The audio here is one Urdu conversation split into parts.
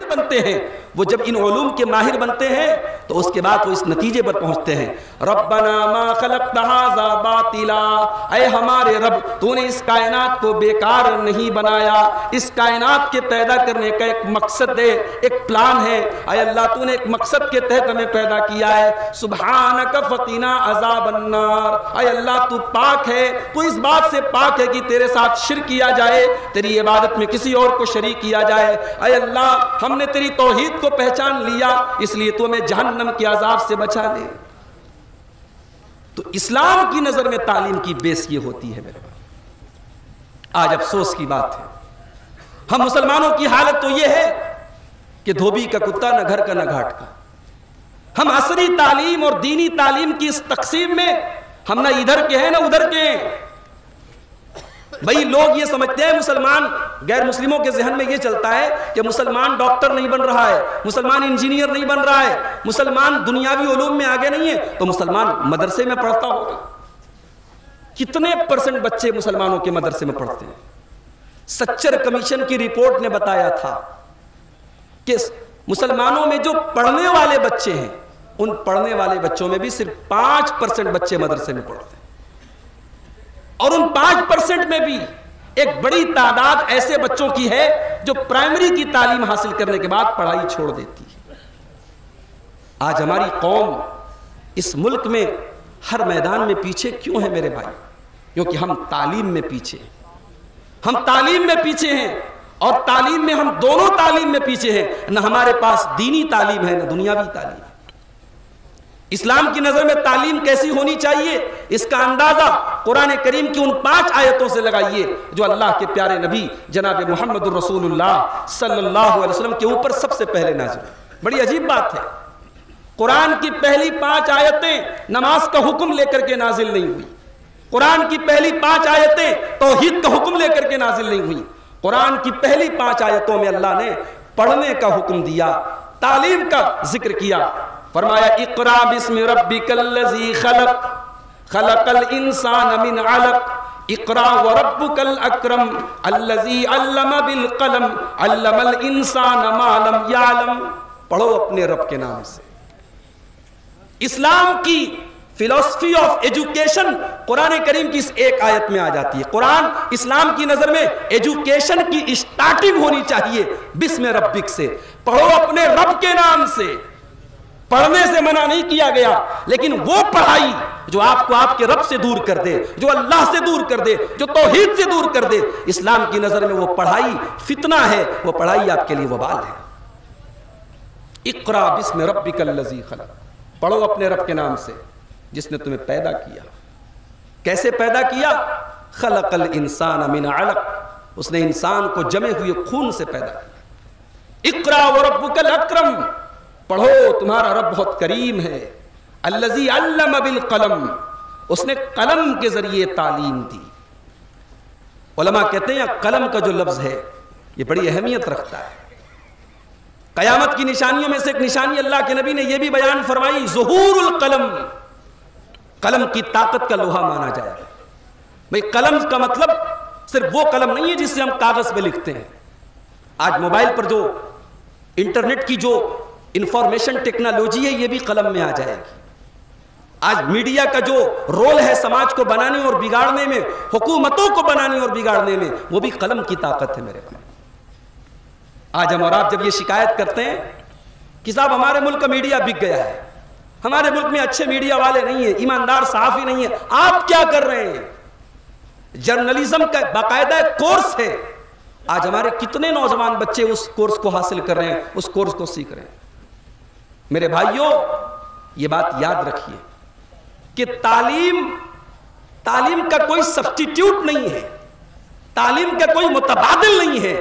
بنتے ہیں، وہ جب ان علوم کے ماہر بنتے ہیں تو اس کے بعد وہ اس نتیجے پر پہنچتے ہیں، ربنا ما خلقت ھذا باطلا، اے ہمارے رب تو نے اس کائنات کو بیکار نہیں بنایا، اس کائنات کے پیدا کرنے کا ایک مقصد ہے، ایک پلان ہے، اے اللہ تو نے ایک مقصد کے تحت ہمیں پیدا کیا ہے، سبحانک فقنا عذاب النار، اے اللہ تو پاک ہے، تو اس بات سے پاک ہے کہ تیرے ساتھ شرک کیا جائے، تیری عبادت میں کسی اور کو شریک کیا جائے، اے اللہ ہم نے تیری توحید کو پہچان لیا، اس لیے تو ہمیں جہنم کے عذاب سے بچا لے۔ تو اسلام کی نظر میں تعلیم کی بیس یہ ہوتی ہے میرے بھائی۔ آج افسوس کی بات ہے، ہم مسلمانوں کی حالت تو یہ ہے کہ دھوبی کا کتا نہ گھر کا نہ گھاٹ کا۔ ہم عصری تعلیم اور دینی تعلیم کی اس تقسیم میں ہم نہ ادھر کے ہیں نہ ادھر کے ہیں۔ بھئی لوگ یہ سمجھتے ہیں مسلمان، غیر مسلموں کے ذہن میں یہ چلتا ہے کہ مسلمان ڈاکٹر نہیں بن رہا ہے، مسلمان انجینئر نہیں بن رہا ہے، مسلمان دنیاوی علوم میں آگے نہیں ہے تو مسلمان مدرسے میں پڑھتا ہوگا۔ کتنے % بچے مسلمانوں کے مدرسے میں پڑھتے ہیں؟ سچر کمیشن کی رپورٹ نے بتایا تھا کہ مسلمانوں میں جو پڑھنے والے بچے ہیں ان پڑھنے والے بچوں میں بھی صرف 5% بچے مدرسے میں پڑھتے ہیں، اور ان 5% میں بھی ایک بڑی تعداد ایسے بچوں کی ہے جو پرائمری کی تعلیم حاصل کرنے کے بعد پڑھائی چھوڑ دیتی ہے۔ آج ہماری قوم اس ملک میں ہر میدان میں پیچھے کیوں ہے میرے بھائی؟ کیونکہ ہم تعلیم میں پیچھے ہیں، ہم تعلیم میں پیچھے ہیں، اور تعلیم میں ہم دونوں تعلیم میں پیچھے ہیں، نہ ہمارے پاس دینی تعلیم ہے نہ دنیاوی تعلیم ہے۔ اسلام کی نظر میں تعلیم کیسی ہونی چاہیے اس کا اندازہ قرآن کریم کی ان 5 آیتوں سے لگائیے جو اللہ کے پیارے نبی جناب محمد الرسول اللہ صلی اللہ علیہ وسلم کے اوپر سب سے پہلے نازل ہوئی۔ بڑی عجیب بات ہے، قرآن کی پہلی 5 آیتیں نماز کا حکم لے کر کے نازل نہیں ہوئی، قرآن کی پہلی 5 آیتیں توحید کا حکم لے کر کے نازل نہیں ہوئی، قرآن کی پہلی 5 آیتوں میں اللہ نے پڑھنے کا حکم دیا، تعلیم کا ذکر کیا، فرمایا اقرا بسم ربک الذی خلق خلق الانسان من علق اقرا وربک الاکرم الذی علم بالقلم علم الانسان ما لم یعلم، پڑھو اپنے رب کے نام سے۔ اسلام کی فلسفی آف ایجوکیشن قرآن کریم کی اس ایک آیت میں آ جاتی ہے۔ قرآن اسلام کی نظر میں ایجوکیشن کی اسٹارٹنگ ہونی چاہیے بسم ربک سے، پڑھو اپنے رب کے نام سے۔ پڑھنے سے منع نہیں کیا گیا، لیکن وہ پڑھائی جو آپ کو آپ کے رب سے دور کر دے، جو اللہ سے دور کر دے، جو توحید سے دور کر دے، اسلام کی نظر میں وہ پڑھائی فتنہ ہے، وہ پڑھائی آپ کے لیے وبال ہے۔ اقرا بسم ربک الذی خلق، پڑھو اپنے رب کے نام سے جس نے تمہیں پیدا کیا۔ کیسے پیدا کیا؟ خلق الانسان من علق، اس نے انسان کو جمے ہوئے خون سے پیدا کیا۔ اقرا وربک الاکرم، پڑھو تمہارا رب بہت کریم ہے۔ الذی علم بالقلم، اس نے قلم کے ذریعے تعلیم دی۔ علماء کہتے ہیں قلم کا جو لفظ ہے یہ بڑی اہمیت رکھتا ہے۔ قیامت کی نشانیوں میں سے ایک نشانی اللہ کے نبی نے یہ بھی بیان فرمائی، ظہور القلم، قلم کی طاقت کا لوہا مانا جائے گا۔ بھئی قلم کا مطلب صرف وہ قلم نہیں ہے جس سے ہم کاغذ پہ لکھتے ہیں۔ آج موبائل پر جو انٹرنیٹ کی جو انفارمیشن ٹیکنالوجی ہے یہ بھی قلم میں آ جائے گی۔ آج میڈیا کا جو رول ہے سماج کو بنانے اور بگاڑنے میں، حکومتوں کو بنانے اور بگاڑنے میں، وہ بھی قلم کی طاقت ہے میرے بھائی۔ آج ہم اور آپ جب یہ شکایت کرتے ہیں کہ صاحب ہمارے ملک کا میڈیا بک گیا ہے، ہمارے ملک میں اچھے میڈیا والے نہیں ہیں، ایماندار صحافی نہیں ہیں، آپ کیا کر رہے ہیں؟ جرنلزم کا باقاعدہ کورس ہے، آج ہمارے کتنے نوجوان بچے اس کورس کو حاصل کر رہے ہیں، اس کورس کو سیکھ رہے ہیں۔ میرے بھائیوں یہ بات یاد رکھیے کہ تعلیم کا کوئی سبسٹیٹیوٹ نہیں ہے، تعلیم کا کوئی متبادل نہیں ہے۔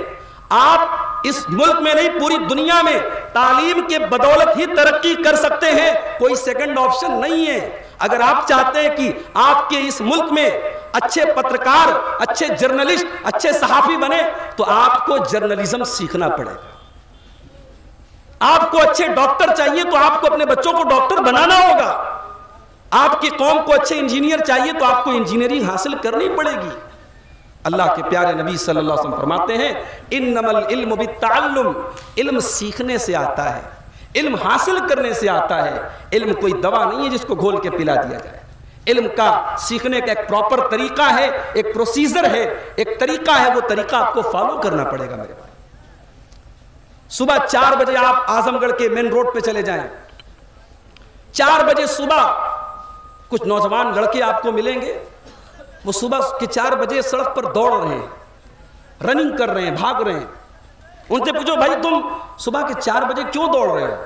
آپ اس ملک میں نہیں پوری دنیا میں تعلیم کے بدولت ہی ترقی کر سکتے ہیں، کوئی سیکنڈ آپشن نہیں ہے۔ اگر آپ چاہتے ہیں کہ آپ کے اس ملک میں اچھے پترکار، اچھے جرنلسٹ، اچھے صحافی بنے تو آپ کو جرنلزم سیکھنا پڑے گا۔ آپ کو اچھے ڈاکٹر چاہیے تو آپ کو اپنے بچوں کو ڈاکٹر بنانا ہوگا۔ آپ کی قوم کو اچھے انجینئر چاہیے تو آپ کو انجینئرنگ حاصل کرنی پڑے گی۔ اللہ کے پیارے نبی صلی اللہ علیہ وسلم فرماتے ہیں انما العلم بالتعلم، علم سیکھنے سے آتا ہے، علم حاصل کرنے سے آتا ہے، علم کوئی دوا نہیں ہے جس کو گھول کے پلا دیا جائے، علم کا سیکھنے کا ایک پراپر طریقہ ہے، ایک پروسیجر ہے، ایک طریقہ ہے، وہ طریقہ آپ کو فالو کرنا پڑے گا میرے بھائی۔ صبح 4 بجے آپ اعظم گڑھ کے مین روڈ پہ چلے جائیں، 4 بجے صبح کچھ نوجوان لڑکے آپ کو ملیں گے، وہ صبح کے 4 بجے سڑک پر دوڑ رہے ہیں، رننگ کر رہے ہیں، بھاگ رہے ہیں۔ ان سے پوچھو بھائی تم صبح کے 4 بجے کیوں دوڑ رہے ہو؟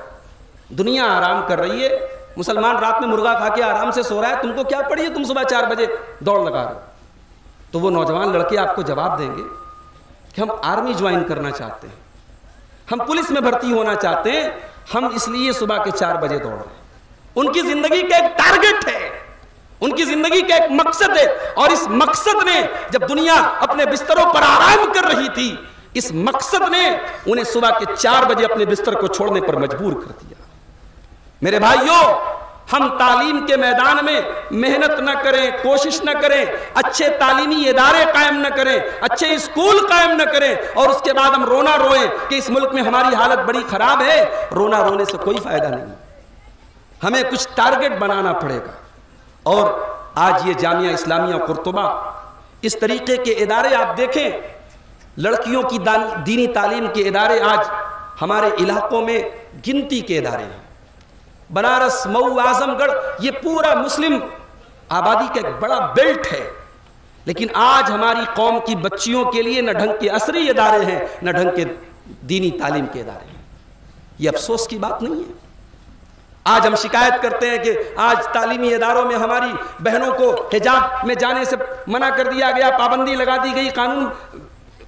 دنیا آرام کر رہی ہے، مسلمان رات میں مرغا کھا کے آرام سے سو رہا ہے، تم کو کیا پڑی ہے تم صبح 4 بجے دوڑ لگا رہے ہو؟ تو وہ نوجوان لڑکے آپ کو جواب دیں گے کہ ہم آرمی جوائن کرنا چاہتے ہیں، ہم پولیس میں بھرتی ہونا چاہتے ہیں، ہم اس لیے صبح کے 4 بجے دوڑ رہے ہیں۔ ان کی زندگی کا ایک ٹارگٹ ہے، ان کی زندگی کا ایک مقصد ہے، اور اس مقصد نے جب دنیا اپنے بستروں پر آرام کر رہی تھی، اس مقصد نے انہیں صبح کے 4 بجے اپنے بستر کو چھوڑنے پر مجبور کر دیا۔ میرے بھائیوں، ہم تعلیم کے میدان میں محنت نہ کریں، کوشش نہ کریں، اچھے تعلیمی ادارے قائم نہ کریں، اچھے اسکول قائم نہ کریں، اور اس کے بعد ہم رونا روئیں کہ اس ملک میں ہماری حالت بڑی خراب ہے، رونا رونے سے کوئی فائدہ نہیں۔ ہمیں کچھ ٹارگٹ بنانا پڑے گا۔ اور آج یہ جامعہ اسلامیہ قرطبہ، اس طریقے کے ادارے آپ دیکھیں، لڑکیوں کی دینی تعلیم کے ادارے آج ہمارے علاقوں میں گنتی کے ادارے ہیں۔ بنارس، مئو، اعظم گڑھ، یہ پورا مسلم آبادی کا ایک بڑا بیلٹ ہے، لیکن آج ہماری قوم کی بچیوں کے لیے نہ ڈھنگ کے عصری ادارے ہیں، نہ ڈھنگ کے دینی تعلیم کے ادارے ہیں۔ یہ افسوس کی بات نہیں ہے۔ آج ہم شکایت کرتے ہیں کہ آج تعلیمی اداروں میں ہماری بہنوں کو حجاب میں جانے سے منع کر دیا گیا، پابندی لگا دی گئی، قانون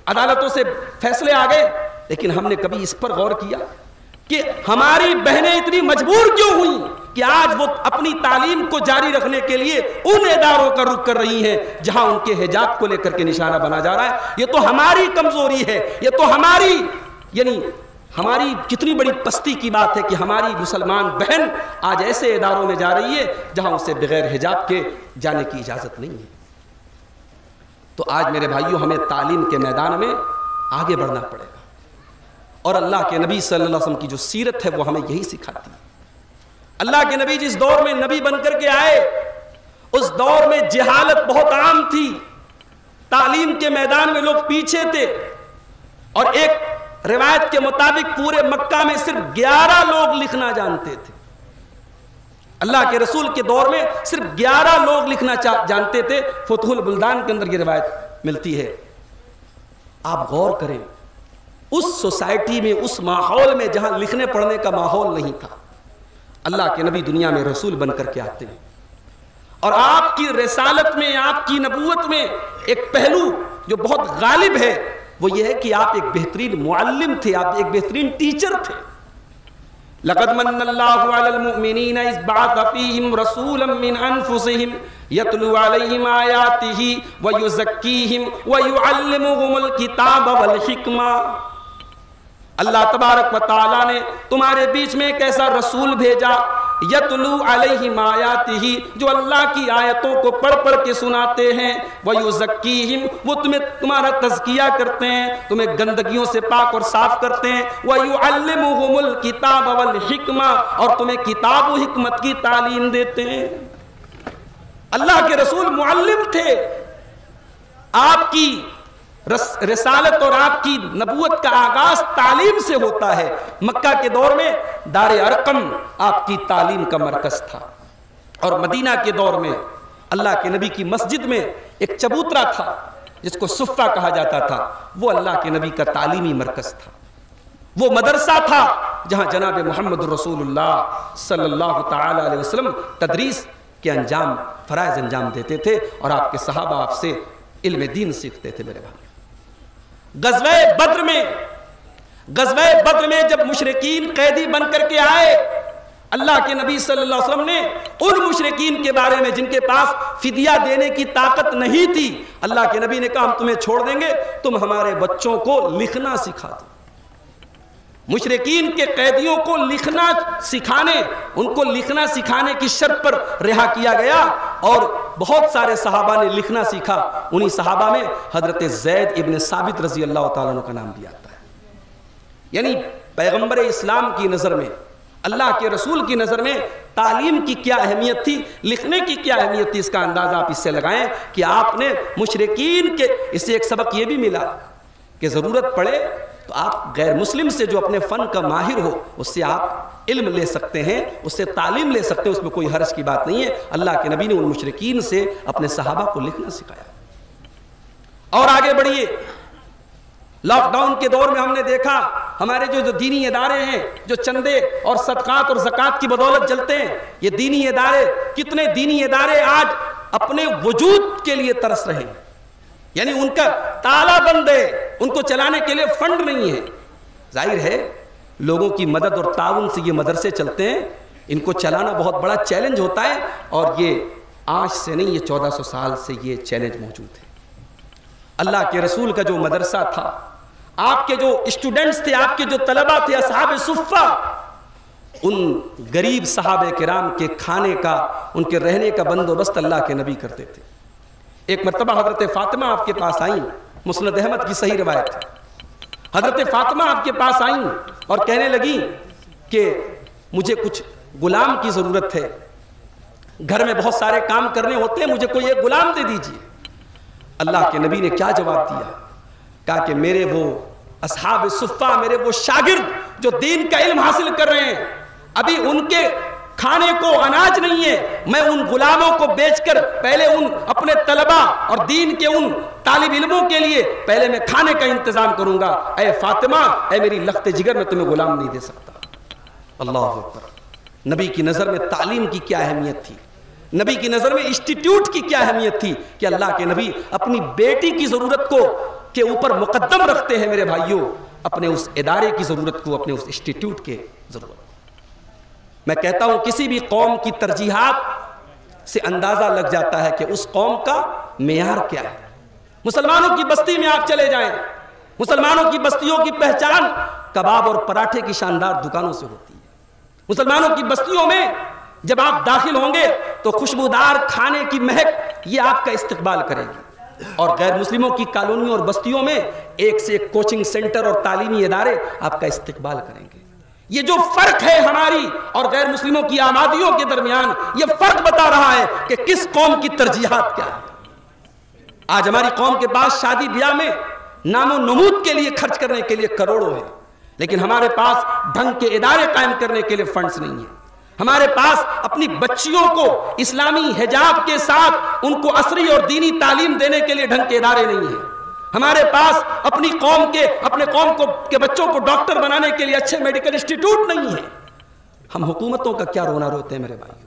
عدالتوں سے فیصلے آ گئے، لیکن ہم نے کبھی اس پر غور کیا کہ ہماری بہنیں اتنی مجبور کیوں ہوئیں کہ آج وہ اپنی تعلیم کو جاری رکھنے کے لیے ان اداروں کا رخ کر رہی ہیں جہاں ان کے حجاب کو لے کر کے نشانہ بنا جا رہا ہے۔ یہ تو ہماری کمزوری ہے، یہ تو ہماری کتنی بڑی پستی کی بات ہے کہ ہماری مسلمان بہن آج ایسے اداروں میں جا رہی ہے جہاں اسے بغیر حجاب کے جانے کی اجازت نہیں ہے۔ تو آج میرے بھائیوں، ہمیں تعلیم کے میدان میں آگے بڑھنا پڑے گا، اور اللہ کے نبی صلی اللہ علیہ وسلم کی جو سیرت ہے وہ ہمیں یہی سکھاتی ہے۔ اللہ کے نبی جس دور میں نبی بن کر کے آئے، اس دور میں جہالت بہت عام تھی، تعلیم کے میدان میں لوگ پیچھے تھے، اور ایک روایت کے مطابق پورے مکہ میں صرف 11 لوگ لکھنا جانتے تھے۔ اللہ کے رسول کے دور میں صرف 11 لوگ لکھنا جانتے تھے۔ فتح البلدان کے اندر یہ روایت ملتی ہے۔ آپ غور کریں، اس سوسائٹی میں، اس ماحول میں جہاں لکھنے پڑھنے کا ماحول نہیں تھا، اللہ کے نبی دنیا میں رسول بن کر کے آتے ہیں، اور آپ کی رسالت میں، آپ کی نبوت میں ایک پہلو جو بہت غالب ہے وہ یہ ہے کہ آپ ایک بہترین معلم تھے، آپ ایک بہترین ٹیچر تھے۔ لقد من اللہ علی المؤمنین اذ بعث فیہم رسولا من انفسہم یتلو علیہم آیاتہ ویزکیہم ویعلمہم الکتاب والحکمہ۔ اللہ تبارک و تعالیٰ نے تمہارے بیچ میں ایک ایسا رسول بھیجا، یتلو علیہم آیاتہ، جو اللہ کی آیتوں کو پڑھ پڑھ کے سناتے ہیں، ویزکیہم، وہ تمہارا تزکیہ کرتے ہیں، تمہیں گندگیوں سے پاک اور صاف کرتے ہیں، ویعلمہم الکتاب والحکمہ، اور تمہیں کتاب و حکمت کی تعلیم دیتے ہیں۔ اللہ کے رسول معلم تھے۔ آپ کی رسالت اور آپ کی نبوت کا آغاز تعلیم سے ہوتا ہے۔ مکہ کے دور میں دار ارقم آپ کی تعلیم کا مرکز تھا، اور مدینہ کے دور میں اللہ کے نبی کی مسجد میں ایک چبوترا تھا جس کو صفہ کہا جاتا تھا، وہ اللہ کے نبی کا تعلیمی مرکز تھا، وہ مدرسہ تھا جہاں جناب محمد رسول اللہ صلی اللہ تعالی علیہ وسلم تدریس کے فرائض انجام دیتے تھے، اور آپ کے صحابہ آپ سے علم دین سیکھتے تھے۔ میرے بھائی، غزوہ بدر میں جب مشرکین قیدی بن کر کے آئے، اللہ کے نبی صلی اللہ علیہ وسلم نے ان مشرکین کے بارے میں جن کے پاس فدیہ دینے کی طاقت نہیں تھی، اللہ کے نبی نے کہا ہم تمہیں چھوڑ دیں گے، تم ہمارے بچوں کو لکھنا سکھا دو۔ مشرکین کے قیدیوں کو لکھنا سکھانے، ان کو لکھنا سکھانے کی شرط پر رہا کیا گیا، اور بہت سارے صحابہ نے لکھنا سیکھا، انہی صحابہ میں حضرت زید ابن ثابت رضی اللہ تعالیٰ عنہ کا نام بھی آتا ہے۔ یعنی پیغمبر اسلام کی نظر میں، اللہ کے رسول کی نظر میں تعلیم کی کیا اہمیت تھی، لکھنے کی کیا اہمیت تھی، اس کا اندازہ آپ اس سے لگائیں کہ آپ نے مشرکین کے، اس سے ایک سبق یہ بھی ملا کہ ضرورت پڑے تو آپ غیر مسلم سے جو اپنے فن کا ماہر ہو اس سے آپ علم لے سکتے ہیں، اس سے تعلیم لے سکتے ہیں، اس میں کوئی حرج کی بات نہیں ہے۔ اللہ کے نبی نے ان مشرکین سے اپنے صحابہ کو لکھنا سکھایا۔ اور آگے بڑھیے، لاک ڈاؤن کے دور میں ہم نے دیکھا ہمارے جو دینی ادارے ہیں، جو چندے اور صدقات اور زکوٰۃ کی بدولت چلتے ہیں، یہ دینی ادارے، کتنے دینی ادارے آج اپنے وجود کے لیے ترس رہے ہیں، یعنی ان کا تالا بند ہے، ان کو چلانے کے لیے فنڈ نہیں ہے۔ ظاہر ہے لوگوں کی مدد اور تعاون سے یہ مدرسے چلتے ہیں، ان کو چلانا بہت بڑا چیلنج ہوتا ہے، اور یہ آج سے نہیں، یہ 1400 سال سے یہ چیلنج موجود ہے۔ اللہ کے رسول کا جو مدرسہ تھا، آپ کے جو اسٹوڈنٹس تھے، آپ کے جو طلبہ تھے، اصحاب صفہ، ان غریب صحابہ کرام کے کھانے کا، ان کے رہنے کا بندوبست اللہ کے نبی کرتے تھے۔ ایک مرتبہ حضرت فاطمہ آپ کے پاس آئیں، مسند احمد کی صحیح روایت ہے، حضرت فاطمہ آپ کے پاس آئیں اور کہنے لگیں کہ مجھے کچھ غلام کی ضرورت ہے، گھر میں بہت سارے کام کرنے ہوتے ہیں، مجھے کوئی ایک غلام دے دیجیے۔ اللہ کے نبی نے کیا جواب دیا؟ کہا کہ میرے وہ اصحاب صفہ، میرے وہ شاگرد جو دین کا علم حاصل کر رہے ہیں، ابھی ان کے کھانے کو اناج نہیں ہے، میں ان غلاموں کو بیچ کر پہلے ان اپنے طلبہ اور دین کے ان طالب علموں کے لیے پہلے میں کھانے کا انتظام کروں گا۔ اے فاطمہ، اے میری لخت جگر، میں تمہیں غلام نہیں دے سکتا۔ اللہ اکبر۔ نبی کی نظر میں تعلیم کی کیا اہمیت تھی، نبی کی نظر میں انسٹیٹیوٹ کی کیا اہمیت تھی کہ اللہ کے نبی اپنی بیٹی کی ضرورت کو کے اوپر مقدم رکھتے ہیں میرے بھائیوں، اپنے اس ادارے کی ضرورت کو، اپنے اس انسٹیٹیوٹ کے ضرورت۔ میں کہتا ہوں کسی بھی قوم کی ترجیحات سے اندازہ لگ جاتا ہے کہ اس قوم کا معیار کیا ہے۔ مسلمانوں کی بستی میں آپ چلے جائیں، مسلمانوں کی بستیوں کی پہچان کباب اور پراٹھے کی شاندار دکانوں سے ہوتی ہے۔ مسلمانوں کی بستیوں میں جب آپ داخل ہوں گے تو خوشبودار کھانے کی مہک یہ آپ کا استقبال کرے گی، اور غیر مسلموں کی کالونیوں اور بستیوں میں ایک سے ایک کوچنگ سینٹر اور تعلیمی ادارے آپ کا استقبال کریں گے۔ یہ جو فرق ہے ہماری اور غیر مسلموں کی آبادیوں کے درمیان، یہ فرق بتا رہا ہے کہ کس قوم کی ترجیحات کیا ہے۔ آج ہماری قوم کے پاس شادی بیاہ میں نام و نمود کے لیے خرچ کرنے کے لیے کروڑوں ہیں، لیکن ہمارے پاس ڈھنگ کے ادارے قائم کرنے کے لیے فنڈز نہیں ہیں۔ ہمارے پاس اپنی بچیوں کو اسلامی حجاب کے ساتھ ان کو عصری اور دینی تعلیم دینے کے لیے ڈھنگ کے ادارے نہیں ہیں۔ ہمارے پاس اپنی قوم کے بچوں کو ڈاکٹر بنانے کے لیے اچھے میڈیکل انسٹیٹیوٹ نہیں ہیں۔ ہم حکومتوں کا کیا رونا روتے ہیں میرے بھائیوں؟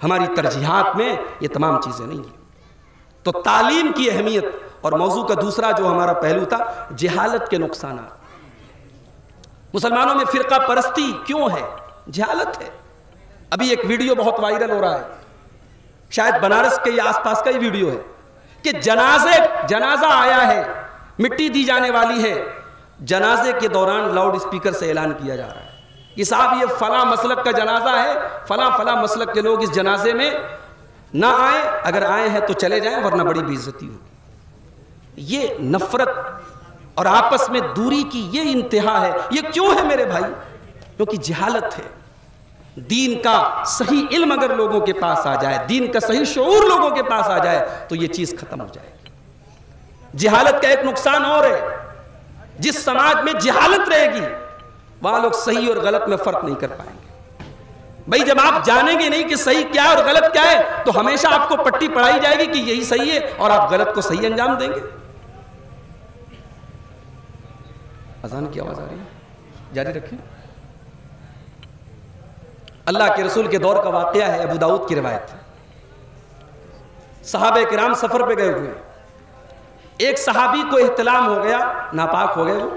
ہماری ترجیحات میں یہ تمام چیزیں نہیں ہیں۔ تو تعلیم کی اہمیت، اور موضوع کا دوسرا جو ہمارا پہلو تھا، جہالت کے نقصانات۔ مسلمانوں میں فرقہ پرستی کیوں ہے؟ جہالت ہے۔ ابھی ایک ویڈیو بہت وائرل ہو رہا ہے، شاید بنارس کے یا آس پاس کا ہی ویڈیو ہے، کہ جنازہ آیا ہے، مٹی دی جانے والی ہے، جنازے کے دوران لاؤڈ اسپیکر سے اعلان کیا جا رہا ہے کہ صاحب یہ فلاں مسلک کا جنازہ ہے، فلاں مسلک کے لوگ اس جنازے میں نہ آئیں، اگر آئے ہیں تو چلے جائیں ورنہ بڑی بے عزتی ہوگی۔ یہ نفرت اور آپس میں دوری کی یہ انتہا ہے۔ یہ کیوں ہے میرے بھائی؟ کیونکہ جہالت ہے۔ دین کا صحیح علم اگر لوگوں کے پاس آ جائے، دین کا صحیح شعور لوگوں کے پاس آ جائے تو یہ چیز ختم ہو جائے گی۔ جہالت کا ایک نقصان اور ہے، جس سماج میں جہالت رہے گی وہاں لوگ صحیح اور غلط میں فرق نہیں کر پائیں گے۔ بھائی جب آپ جانیں گے نہیں کہ صحیح کیا ہے اور غلط کیا ہے تو ہمیشہ آپ کو پٹی پڑھائی جائے گی کہ یہی صحیح ہے اور آپ غلط کو صحیح انجام دیں گے۔ اذان کی آواز آ رہی ہے، جاری رکھیں۔ اللہ کے رسول کے دور کا واقعہ ہے، ابو داؤد کی روایت ہے۔ صحابہ کرام سفر پہ گئے ہوئے، ایک صحابی کو احتلام ہو گیا، ناپاک ہو گئے وہ،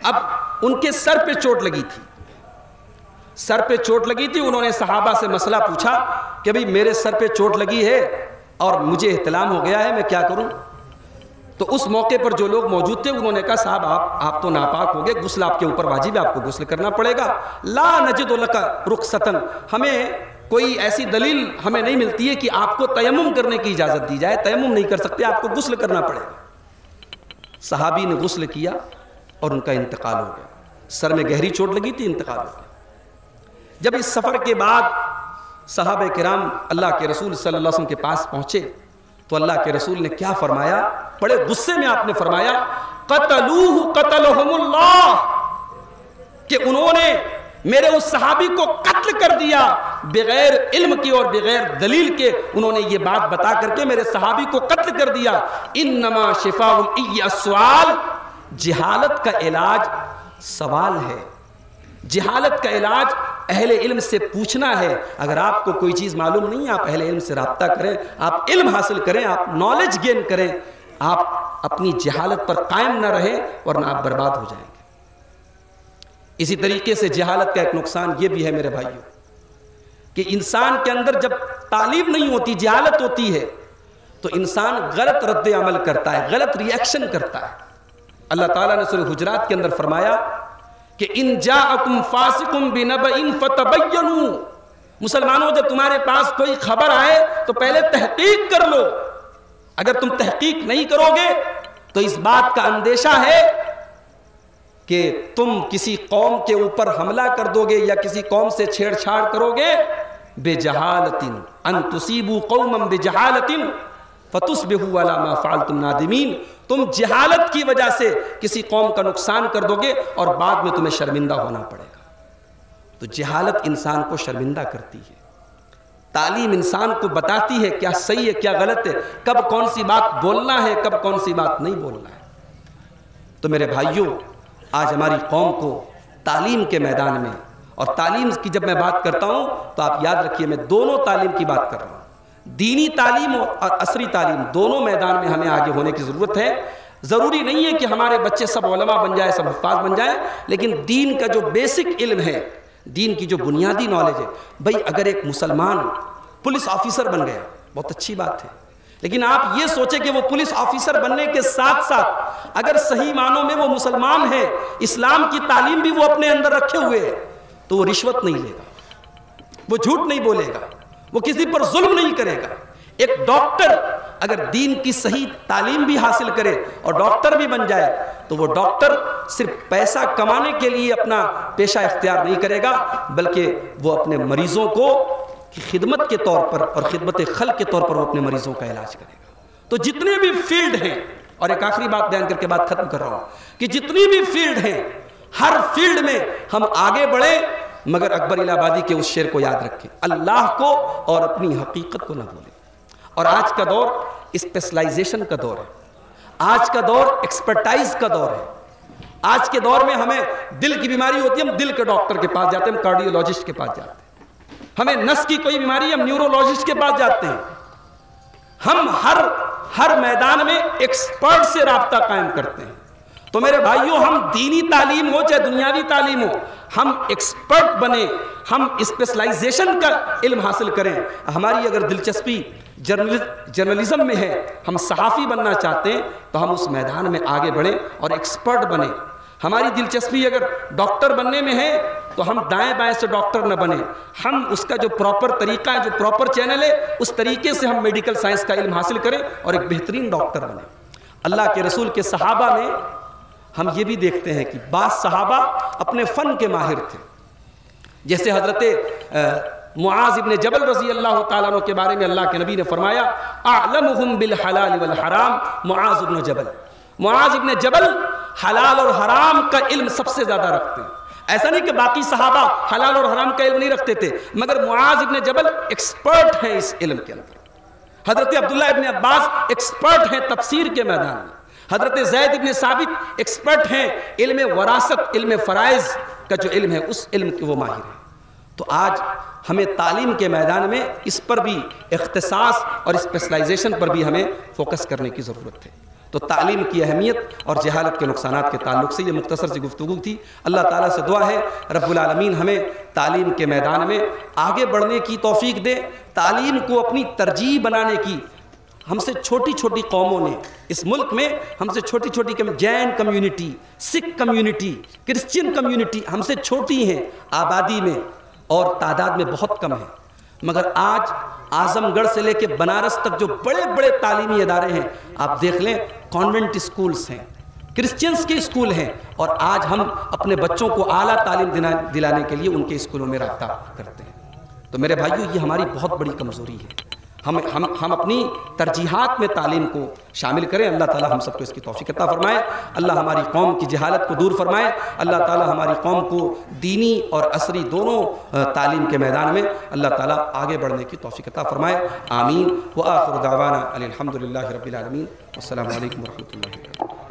اب ان کے سر پہ چوٹ لگی تھی، انہوں نے صحابہ سے مسئلہ پوچھا کہ بھئی میرے سر پہ چوٹ لگی ہے اور مجھے احتلام ہو گیا ہے، میں کیا کروں؟ تو اس موقع پر جو لوگ موجود تھے انہوں نے کہا صاحب آپ تو ناپاک ہو گئے، غسل آپ کے اوپر واجب ہے، آپ کو غسل کرنا پڑے گا۔ لا نجد لک رخصتن، ہمیں کوئی ایسی دلیل ہمیں نہیں ملتی ہے کہ آپ کو تیمم کرنے کی اجازت دی جائے. تیمم نہیں کر سکتے, آپ کو غسل کرنا پڑے گا. صحابی نے غسل کیا اور ان کا انتقال ہو گیا. سر میں گہری چوٹ لگی تھی, انتقال ہو گیا. جب اس سفر کے بعد صحابہ کرام اللہ کے رسول صلی اللہ علیہ وسلم کے پاس پہنچے تو اللہ کے رسول نے کیا فرمایا؟ بڑے غصے میں آپ نے فرمایا قتلوہ قتلہم اللہ، کہ انہوں نے میرے اس صحابی کو قتل کر دیا بغیر علم کی اور بغیر دلیل کے. انہوں نے یہ بات بتا کر کے میرے صحابی کو قتل کر دیا. انما شفاء العی السؤال، جہالت کا علاج سوال ہے. جہالت کا علاج اہل علم سے پوچھنا ہے. اگر آپ کو کوئی چیز معلوم نہیں ہے، آپ اہل علم سے رابطہ کریں، آپ علم حاصل کریں، آپ نالج گین کریں. آپ اپنی جہالت پر قائم نہ رہیں ورنہ آپ برباد ہو جائیں گے. اسی طریقے سے جہالت کا ایک نقصان یہ بھی ہے میرے بھائیوں کہ انسان کے اندر جب تعلیم نہیں ہوتی، جہالت ہوتی ہے، تو انسان غلط رد عمل کرتا ہے، غلط ری ایکشن کرتا ہے. اللہ تعالیٰ نے سورہ حجرات کے اندر فرمایا کہ ان جاءکم فاسق بنبأ فتبینوا، مسلمانوں جب تمہارے پاس کوئی خبر آئے تو پہلے تحقیق کر لو. اگر تم تحقیق نہیں کرو گے تو اس بات کا اندیشہ ہے کہ تم کسی قوم کے اوپر حملہ کر دو گے یا کسی قوم سے چھیڑ چھاڑ کرو گے. بجہالۃ ان تصیبوا قوما بجہالۃ فتصبحوا علی ما فعلتم نادمین. تم جہالت کی وجہ سے کسی قوم کا نقصان کر دو گے اور بعد میں تمہیں شرمندہ ہونا پڑے گا. تو جہالت انسان کو شرمندہ کرتی ہے. تعلیم انسان کو بتاتی ہے کیا صحیح ہے کیا غلط ہے، کب کون سی بات بولنا ہے کب کون سی بات نہیں بولنا ہے. تو میرے بھائیوں، آج ہماری قوم کو تعلیم کے میدان میں، اور تعلیم کی جب میں بات کرتا ہوں تو آپ یاد رکھیے میں دونوں تعلیم کی بات کر رہا ہوں. دینی تعلیم اور عصری تعلیم دونوں میدان میں ہمیں آگے ہونے کی ضرورت ہے. ضروری نہیں ہے کہ ہمارے بچے سب علماء بن جائیں، سب حفاظ بن جائیں، لیکن دین کا جو بیسک علم ہے، دین کی جو بنیادی نالج ہے. بھائی اگر ایک مسلمان پولیس آفیسر بن گیا بہت اچھی بات ہے، لیکن آپ یہ سوچیں کہ وہ پولیس آفیسر بننے کے ساتھ ساتھ اگر صحیح معنوں میں وہ مسلمان ہے، اسلام کی تعلیم بھی وہ اپنے اندر رکھے ہوئے ہے، تو وہ رشوت نہیں لے گا، وہ جھوٹ نہیں بولے گا، وہ کسی پر ظلم نہیں کرے گا. ایک ڈاکٹر اگر دین کی صحیح تعلیم بھی حاصل کرے اور ڈاکٹر بھی بن جائے تو وہ ڈاکٹر صرف پیسہ کمانے کے لیے اپنا پیشہ اختیار نہیں کرے گا، بلکہ وہ اپنے مریضوں کو خدمت کے طور پر اور خدمت خلق کے طور پر وہ اپنے مریضوں کا علاج کرے گا. تو جتنے بھی فیلڈ ہیں، اور ایک آخری بات بیان کر کے بات ختم کر رہا ہوں کہ جتنی بھی فیلڈ ہیں، ہر فیلڈ میں ہم آگے بڑھیں، مگر اکبر الہ آبادی کے اس شعر کو یاد رکھیں، اللہ کو اور اپنی حقیقت کو نہ بھولیں. اور آج کا دور اسپیشلائزیشن کا دور ہے، آج کا دور ایکسپرٹائز کا دور ہے. آج کے دور میں ہمیں دل کی بیماری ہوتی ہے، ہم دل کے ڈاکٹر کے پاس جاتے ہیں، ہم کارڈیولوجسٹ کے پاس جاتے ہیں. ہمیں نس کی کوئی بیماری ہم نیورولوجسٹ کے پاس جاتے ہیں. ہم ہر میدان میں ایکسپرٹ سے رابطہ قائم کرتے ہیں. تو میرے بھائیوں، ہم دینی تعلیم ہو چاہے دنیاوی تعلیم ہو، ہم ایکسپرٹ بنیں، ہم اسپیشلائزیشن کا علم حاصل کریں. ہماری اگر دلچسپی جرنلزم میں ہے، ہم صحافی بننا چاہتے ہیں تو ہم اس میدان میں آگے بڑھیں اور ایکسپرٹ بنیں. ہماری دلچسپی اگر ڈاکٹر بننے میں ہے تو ہم دائیں بائیں سے ڈاکٹر نہ بنیں، ہم اس کا جو پراپر طریقہ ہے، جو پراپر چینل ہے، اس طریقے سے ہم میڈیکل سائنس کا علم حاصل کریں اور ایک بہترین ڈاکٹر بنیں. اللہ کے رسول کے صحابہ میں ہم یہ بھی دیکھتے ہیں کہ بعض صحابہ اپنے فن کے ماہر تھے. جیسے حضرت معاذ ابن جبل رضی اللہ تعالیٰ عنہ کے بارے میں اللہ کے نبی نے فرمایا اعلمہم بالحلال والحرام معاذ ابن جبل. معاذ ابن جبل حلال اور حرام کا علم سب سے زیادہ رکھتے ہیں. ایسا نہیں کہ باقی صحابہ حلال اور حرام کا علم نہیں رکھتے تھے، مگر معاذ ابن جبل ایکسپرٹ ہیں اس علم کے اندر. حضرت عبداللہ ابن عباس ایکسپرٹ ہیں تفسیر کے میدان میں. حضرت زید ابن ثابت ایکسپرٹ ہیں علم وراثت، علم فرائض کا جو علم ہے اس علم کے وہ ماہر ہیں. تو آج ہمیں تعلیم کے میدان میں اس پر بھی اختصاص اور اسپیشلائزیشن پر بھی ہمیں فوکس کرنے کی ضرورت ہے. تو تعلیم کی اہمیت اور جہالت کے نقصانات کے تعلق سے یہ مختصر سی گفتگو تھی. اللہ تعالیٰ سے دعا ہے رب العالمین ہمیں تعلیم کے میدان میں آگے بڑھنے کی توفیق دے. تعلیم کو اپنی ترجیح بنانے کی ہم سے چھوٹی چھوٹی قوموں نے اس ملک میں، ہم سے چھوٹی چھوٹی جین کمیونٹی، سکھ کمیونٹی، کرسچین کمیونٹی ہم سے چھوٹی ہیں آبادی میں اور تعداد میں بہت کم ہے، مگر آج اعظم گڑھ سے لے کے بنارس تک جو بڑے بڑے تعلیمی ادارے ہیں، آپ دیکھ لیں کانوینٹ اسکولز ہیں، کرسچنز کے اسکول ہیں، اور آج ہم اپنے بچوں کو اعلیٰ تعلیم دلانے کے لیے ان کے اسکولوں میں رابطہ کرتے ہیں۔ تو میرے بھائیو، یہ ہماری بہت بڑی کمزوری ہے۔ ہم اپنی ترجیحات میں تعلیم کو شامل کریں۔ اللہ تعالی ہم سب کو اس کی توفیق عطا فرمائے۔ اللہ ہماری قوم کی جہالت کو دور فرمائے۔ اللہ تعالی ہماری قوم کو دینی اور عصری دونوں تعلیم کے میدان میں اللہ تعالی آگے بڑھنے کی توفیق عطا فرمائے۔ آمین۔ وآخر دعوانا الحمد للہ رب العالمین۔ السلام علیکم ورحمۃ اللہ وبرکاتہ۔